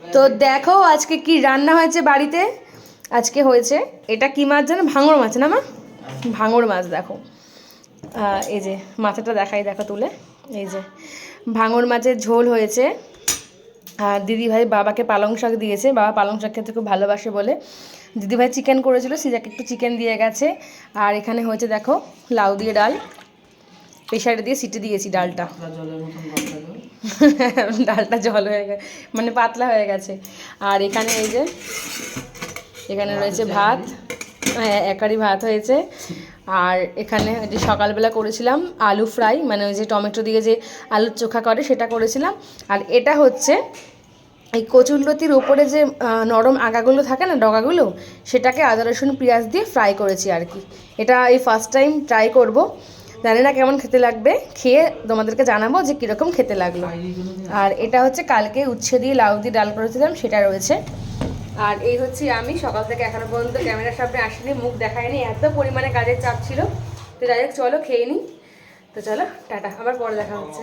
তো দেখো আজকে কি রান্না হয়েছে বাড়িতে। আজকে হয়েছে এটা কি মাছ জানো, ভাঙর মাছ না মা? ভাঙর মাছ দেখো। এই যে মাথাটা দেখাই, দেখো তুলে। এই যে ভাঙর মাছের ঝোল হয়েছে। আর দিদিভাই বাবাকে পালং শাক দিয়েছে, বাবা পালং শাক খেতে খুব ভালোবাসে বলে দিদিভাই চিকেন করেছিল, সিজাকে একটু চিকেন দিয়ে গেছে। আর এখানে হয়েছে দেখো লাউ দিয়ে ডাল, প্রেশারে দিয়ে সিটি দিয়েছি ডালটা। ডালটা জল হয়ে গেছে, মানে পাতলা হয়ে গেছে। আর এখানে এই যে এখানে রয়েছে ভাত, হ্যাঁ একারি ভাত হয়েছে। আর এখানে যে সকালবেলা করেছিলাম আলু ফ্রাই, মানে ওই যে টমেটো দিয়ে যে আলুর চোখা করে সেটা করেছিলাম। আর এটা হচ্ছে এই কচুরলতির ওপরে যে নরম আগাগুলো থাকে না, ডগাগুলো, সেটাকে আদা রসুন পেঁয়াজ দিয়ে ফ্রাই করেছি আর কি। এটা এই ফার্স্ট টাইম ট্রাই করব, জানি না কেমন খেতে লাগবে, খেয়ে তোমাদেরকে জানাবো যে কীরকম খেতে লাগলো। আর এটা হচ্ছে কালকে উচ্ছে দিয়ে লাউ দিয়ে ডাল করেছিলাম, সেটা রয়েছে। আর এই হচ্ছে আমি সকাল থেকে এখনো পর্যন্ত ক্যামেরার সামনে আসিনি, মুখ দেখায়নি, এত পরিমাণে কাজের চাপ ছিল। তো যাই হোক চলো খেয়ে নিই। তো চলো টাটা, আবার পরে দেখা হচ্ছে।